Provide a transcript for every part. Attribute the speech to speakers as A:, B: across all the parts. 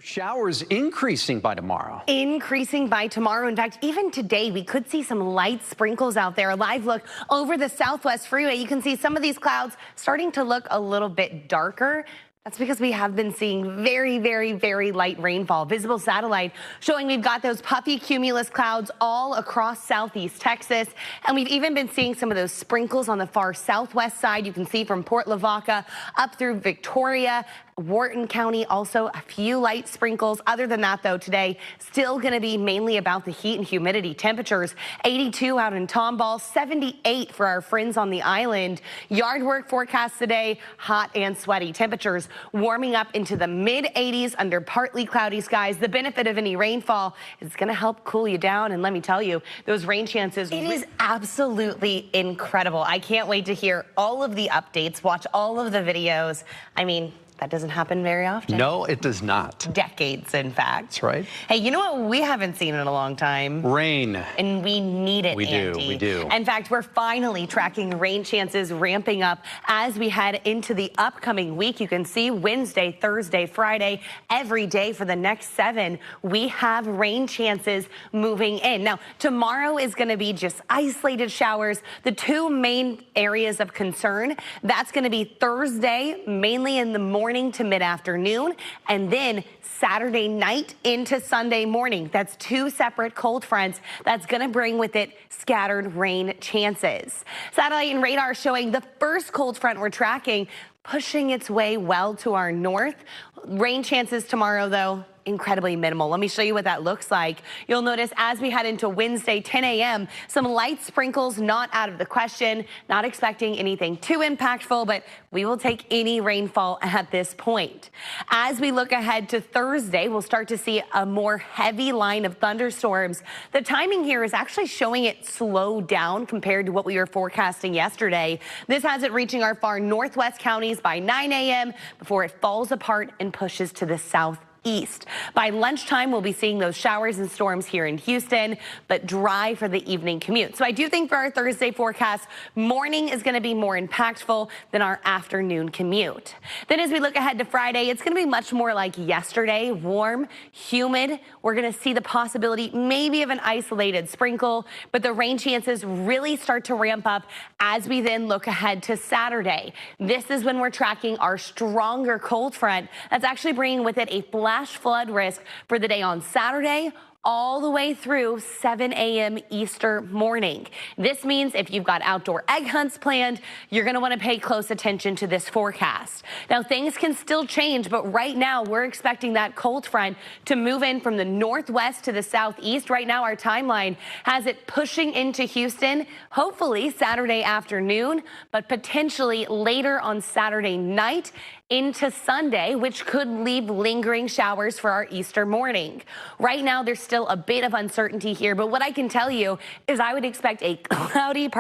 A: Showers increasing by tomorrow.
B: Increasing by tomorrow. In fact, even today, we could see some light sprinkles out there. A live look over the Southwest Freeway. You can see some of these clouds starting to look a little bit darker. That's because we have been seeing very light rainfall. Visible satellite showing we've got those puffy cumulus clouds all across southeast Texas. And we've even been seeing some of those sprinkles on the far southwest side. You can see from Port Lavaca up through Victoria, Wharton County, also a few light sprinkles. Other than that, though, today still going to be mainly about the heat and humidity. Temperatures 82 out in Tomball, 78 for our friends on the island. Yard work forecast today, hot and sweaty. Temperatures warming up into the mid 80s under partly cloudy skies. The benefit of any rainfall is going to help cool you down. And let me tell you, those rain chances, it is absolutely incredible. I can't wait to hear all of the updates, watch all of the videos. I mean, that doesn't happen very often.
A: No, it does not.
B: Decades, in fact.
A: That's right.
B: Hey, you know what we haven't seen in a long time?
A: Rain.
B: And we need it, Andy.
A: We do.
B: In fact, we're finally tracking rain chances ramping up as we head into the upcoming week. You can see Wednesday, Thursday, Friday, every day for the next 7, we have rain chances moving in. Now, tomorrow is going to be just isolated showers. The 2 main areas of concern, that's going to be Thursday, mainly in the morning to mid-afternoon, and then Saturday night into Sunday morning. That's 2 separate cold fronts that's going to bring with it scattered rain chances. Satellite and radar showing the first cold front we're tracking pushing its way well to our north. Rain chances tomorrow, though, incredibly minimal. Let me show you what that looks like. You'll notice as we head into Wednesday, 10 a.m., some light sprinkles not out of the question. Not expecting anything too impactful, but we will take any rainfall at this point. As we look ahead to Thursday, we'll start to see a more heavy line of thunderstorms. The timing here is actually showing it slow down compared to what we were forecasting yesterday. This has it reaching our far northwest counties by 9 a.m. before it falls apart and pushes to the south. By lunchtime, we'll be seeing those showers and storms here in Houston, but dry for the evening commute. So I do think for our Thursday forecast, morning is going to be more impactful than our afternoon commute. Then as we look ahead to Friday, it's going to be much more like yesterday, warm, humid. We're going to see the possibility maybe of an isolated sprinkle, but the rain chances really start to ramp up as we then look ahead to Saturday. This is when we're tracking our stronger cold front that's actually bringing with it a flash flood risk for the day on Saturday all the way through 7 a.m. Easter morning. This means if you've got outdoor egg hunts planned, you're going to want to pay close attention to this forecast. Now, things can still change, but right now we're expecting that cold front to move in from the northwest to the southeast. Right now, our timeline has it pushing into Houston, hopefully Saturday afternoon, but potentially later on Saturday night into Sunday, which could leave lingering showers for our Easter morning. Right now, there's still a bit of uncertainty here, but what I can tell you is I would expect a cloudy,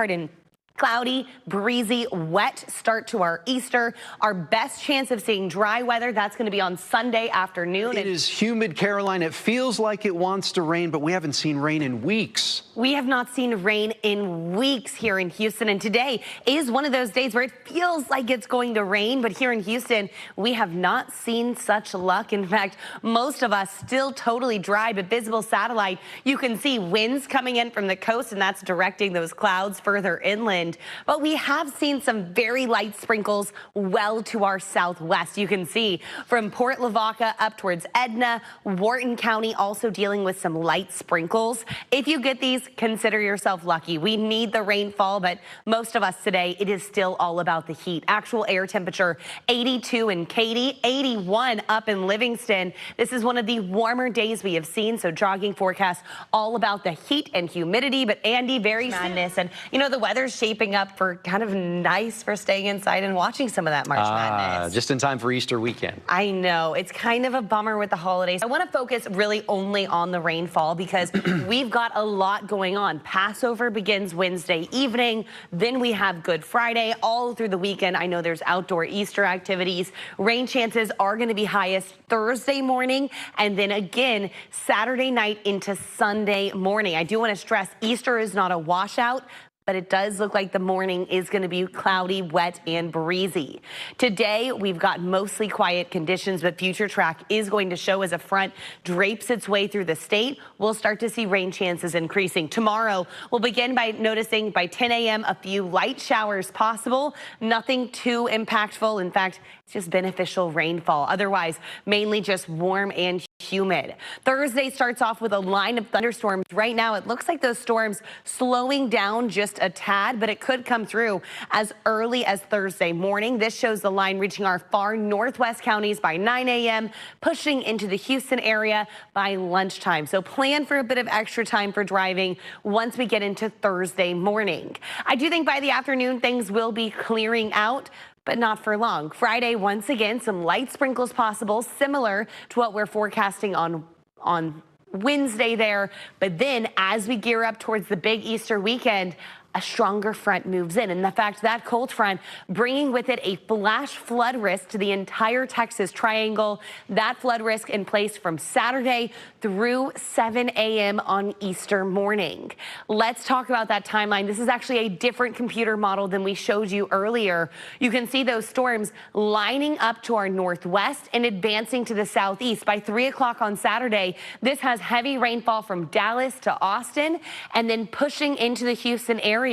B: breezy, wet start to our Easter. Our best chance of seeing dry weather, that's going to be on Sunday afternoon.
A: It is humid, Caroline. It feels like it wants to rain, but we haven't seen rain in weeks.
B: We have not seen rain in weeks here in Houston, and today is one of those days where it feels like it's going to rain, but here in Houston, we have not seen such luck. In fact, most of us still totally dry, but visible satellite, you can see winds coming in from the coast, and that's directing those clouds further inland. But we have seen some very light sprinkles well to our southwest. You can see from Port Lavaca up towards Edna, Wharton County also dealing with some light sprinkles. If you get these, consider yourself lucky. We need the rainfall, but most of us today, it is still all about the heat. Actual air temperature 82 in Katy, 81 up in Livingston. This is one of the warmer days we have seen, so jogging forecast all about the heat and humidity. But Andy, very madness, and you know the weather's shaping up for kind of nice for staying inside and watching some of that March Madness.
A: Just in time for Easter weekend.
B: I know. It's kind of a bummer with the holidays. I want to focus really only on the rainfall because we've got a lot going on. Passover begins Wednesday evening. Then we have Good Friday all through the weekend. I know there's outdoor Easter activities. Rain chances are going to be highest Thursday morning and then again Saturday night into Sunday morning. I do want to stress Easter is not a washout. but it does look like the morning is going to be cloudy, wet, and breezy. Today, we've got mostly quiet conditions, but Future Track is going to show as a front drapes its way through the state. We'll start to see rain chances increasing. Tomorrow, we'll begin by noticing by 10 a.m. a few light showers possible. Nothing too impactful. In fact, it's just beneficial rainfall. Otherwise, mainly just warm and humid. Thursday starts off with a line of thunderstorms. Right now, it looks like those storms slowing down just a tad, but it could come through as early as Thursday morning. This shows the line reaching our far northwest counties by 9 a.m., pushing into the Houston area by lunchtime. So plan for a bit of extra time for driving once we get into Thursday morning. I do think by the afternoon, things will be clearing out, but not for long. Friday, once again, some light sprinkles possible, similar to what we're forecasting on Wednesday there. But then as we gear up towards the big Easter weekend, a stronger front moves in. And the fact that cold front bringing with it a flash flood risk to the entire Texas triangle, that flood risk in place from Saturday through 7 a.m. on Easter morning. Let's talk about that timeline. This is actually a different computer model than we showed you earlier. You can see those storms lining up to our northwest and advancing to the southeast. By 3 o'clock on Saturday, this has heavy rainfall from Dallas to Austin and then pushing into the Houston area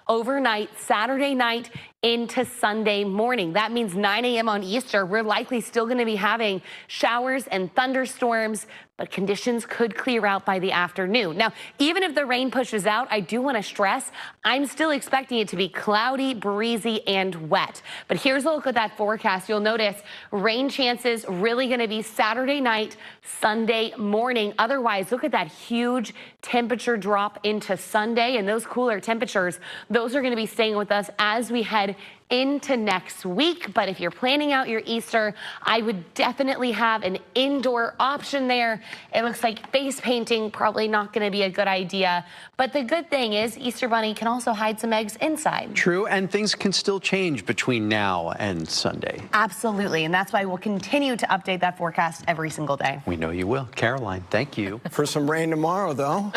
B: overnight, Saturday night into Sunday morning. That means 9 a.m. on Easter, we're likely still going to be having showers and thunderstorms, but conditions could clear out by the afternoon. Now, even if the rain pushes out, I do want to stress, I'm still expecting it to be cloudy, breezy, and wet. But here's a look at that forecast. You'll notice rain chances really going to be Saturday night, Sunday morning. Otherwise, look at that huge temperature drop into Sunday, and those cooler temperatures, those are going to be staying with us as we head into next week. But if you're planning out your Easter, I would definitely have an indoor option there. It looks like face painting probably not going to be a good idea. But the good thing is Easter Bunny can also hide some eggs inside.
A: True, and things can still change between now and Sunday.
B: Absolutely, and that's why we'll continue to update that forecast every single day.
A: We know you will. Caroline, thank you.
C: For some rain tomorrow, though.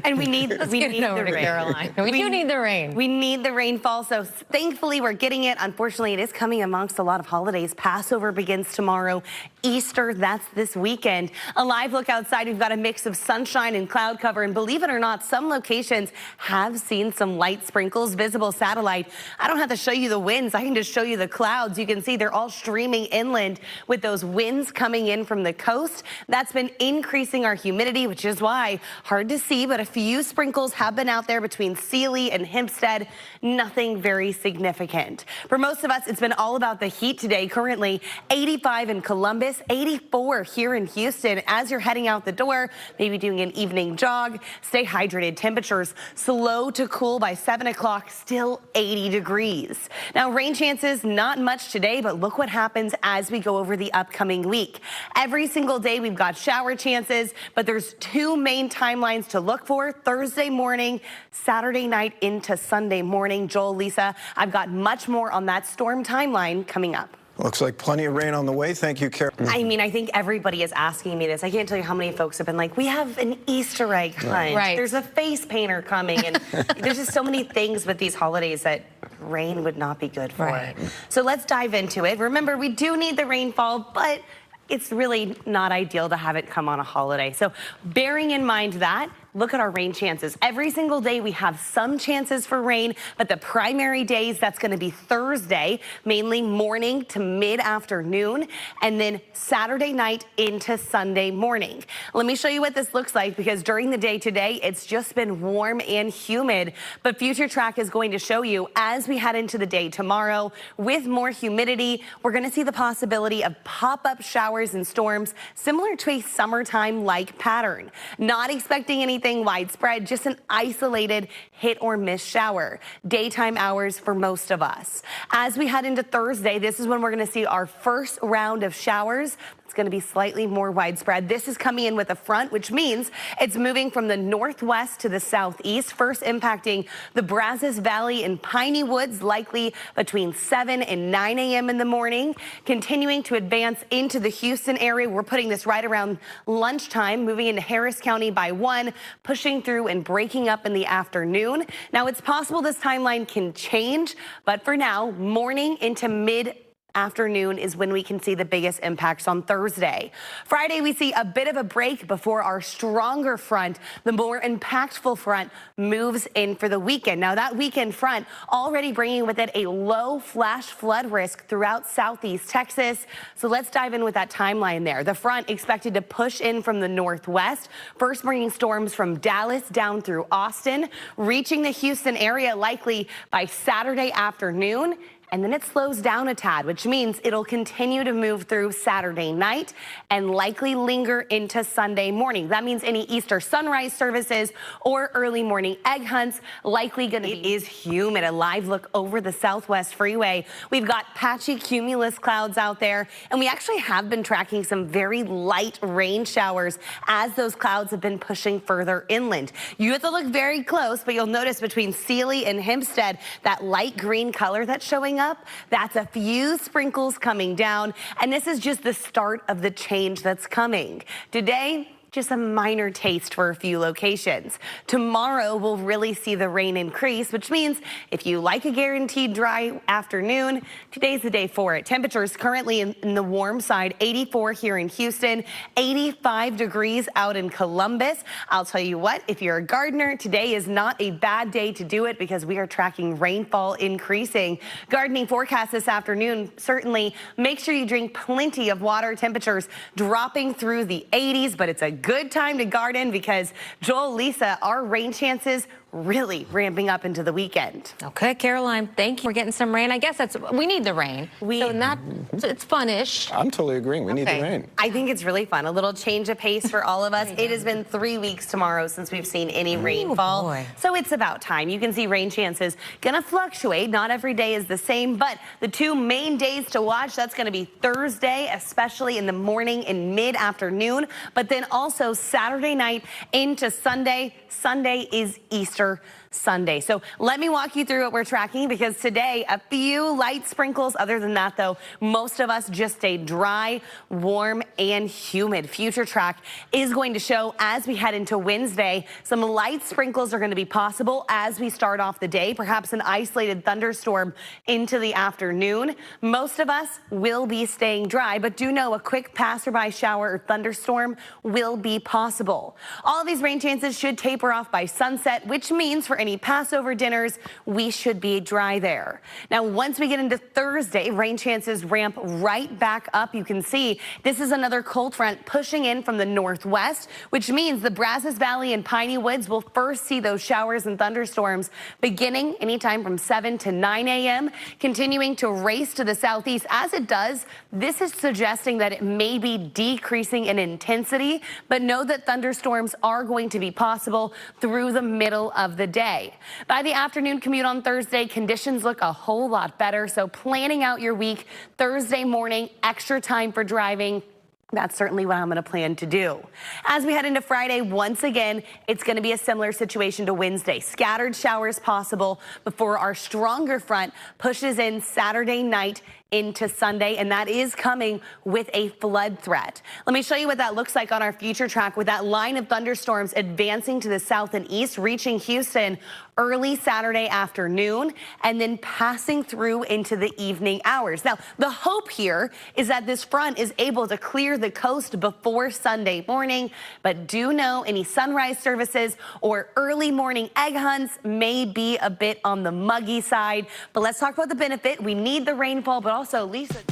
B: And we need the rain.
D: Caroline. We do need the rain.
B: We need the rainfall, so thankfully we're getting it. Unfortunately, it is coming amongst a lot of holidays. Passover begins tomorrow. Easter, that's this weekend. A live look outside, we've got a mix of sunshine and cloud cover, and believe it or not, some locations have seen some light sprinkles. Visible satellite. I don't have to show you the winds. I can just show you the clouds. You can see they're all streaming inland with those winds coming in from the coast. That's been increasing our humidity, which is why hard to see, but a few sprinkles have been out there between Sealy and Hempstead. Nothing very significant. For most of us, it's been all about the heat today. Currently 85 in Columbus, 84 here in Houston. As you're heading out the door, maybe doing an evening jog, stay hydrated. Temperatures slow to cool by 7 o'clock, still 80 degrees. Now, rain chances, not much today, but look what happens as we go over the upcoming week. Every single day, we've got shower chances, but there's two main timelines to look for: Thursday morning, Saturday night into Sunday morning. Joel, Lisa, I've got much more on that storm timeline coming up.
C: Looks like plenty of rain on the way. Thank you, Carol.
B: I mean, I think everybody is asking me this. I can't tell you how many folks have been like, we have an Easter egg hunt.
D: Right.
B: There's a face painter coming. And there's just so many things with these holidays that rain would not be good for.
D: Right.
B: So let's dive into it. Remember, we do need the rainfall, but it's really not ideal to have it come on a holiday. So bearing in mind that, look at our rain chances. Every single day we have some chances for rain, but the primary days, that's going to be Thursday, mainly morning to mid-afternoon, and then Saturday night into Sunday morning. Let me show you what this looks like, because during the day today, it's just been warm and humid. But Future Track is going to show you as we head into the day tomorrow, with more humidity, we're going to see the possibility of pop-up showers and storms similar to a summertime-like pattern. Not expecting anything widespread, just an isolated hit or miss shower. Daytime hours for most of us. As we head into Thursday, this is when we're going to see our first round of showers. It's going to be slightly more widespread. This is coming in with a front, which means it's moving from the northwest to the southeast, first impacting the Brazos Valley and Piney Woods, likely between 7 and 9 a.m. in the morning, continuing to advance into the Houston area. We're putting this right around lunchtime, moving into Harris County by 1, pushing through and breaking up in the afternoon. Now, it's possible this timeline can change, but for now, morning into mid-afternoon is when we can see the biggest impacts on Thursday. Friday, we see a bit of a break before our stronger front, the more impactful front, moves in for the weekend. Now, that weekend front already bringing with it a low flash flood risk throughout southeast Texas. So let's dive in with that timeline there. The front expected to push in from the northwest, first bringing storms from Dallas down through Austin, reaching the Houston area likely by Saturday afternoon. And then it slows down a tad, which means it'll continue to move through Saturday night and likely linger into Sunday morning. That means any Easter sunrise services or early morning egg hunts likely going to be. It is humid. A live look over the Southwest Freeway. We've got patchy cumulus clouds out there, and we actually have been tracking some very light rain showers as those clouds have been pushing further inland. You have to look very close, but you'll notice between Sealy and Hempstead, that light green color that's showing up, that's a few sprinkles coming down, and this is just the start of the change that's coming. Today, just a minor taste for a few locations. Tomorrow, we'll really see the rain increase, which means if you like a guaranteed dry afternoon, today's the day for it. Temperatures currently in the warm side, 84 here in Houston, 85 degrees out in Columbus. I'll tell you what, if you're a gardener, today is not a bad day to do it because we are tracking rainfall increasing. Gardening forecast this afternoon, certainly make sure you drink plenty of water. Temperatures dropping through the 80s, but it's a good time to garden because Joel, Lisa, our rain chances really ramping up into the weekend.
D: Okay, Caroline, thank you. We're getting some rain. I guess we need the rain. It's fun-ish.
C: I'm totally agreeing. We need the rain.
B: I think it's really fun. A little change of pace for all of us. It has been 3 weeks tomorrow since we've seen any rainfall.
D: Boy.
B: So it's about time. You can see rain chances going to fluctuate. Not every day is the same, but the two main days to watch, that's going to be Thursday, especially in the morning and mid-afternoon, but then also Saturday night into Sunday. Sunday is Easter Sunday. So let me walk you through what we're tracking because today a few light sprinkles. Other than that, though, most of us just stay dry, warm, and humid. Future track is going to show as we head into Wednesday, some light sprinkles are going to be possible as we start off the day, perhaps an isolated thunderstorm into the afternoon. Most of us will be staying dry, but do know a quick passerby shower or thunderstorm will be possible. All of these rain chances should taper off by sunset, which means for any Passover dinners, we should be dry there. Now, once we get into Thursday, rain chances ramp right back up. You can see this is another cold front pushing in from the northwest, which means the Brazos Valley and Piney Woods will first see those showers and thunderstorms beginning anytime from 7 to 9 a.m., continuing to race to the southeast. As it does, this is suggesting that it may be decreasing in intensity, but know that thunderstorms are going to be possible through the middle of the day. By the afternoon commute on Thursday, conditions look a whole lot better. So planning out your week, Thursday morning, extra time for driving. That's certainly what I'm going to plan to do. As we head into Friday, once again, it's going to be a similar situation to Wednesday. Scattered showers possible before our stronger front pushes in Saturday night into Sunday, and that is coming with a flood threat. Let me show you what that looks like on our future track with that line of thunderstorms advancing to the south and east, reaching Houston early Saturday afternoon, and then passing through into the evening hours. Now, the hope here is that this front is able to clear the coast before Sunday morning, but do know any sunrise services or early morning egg hunts may be a bit on the muggy side. But let's talk about the benefit. We need the rainfall, but also, Lisa...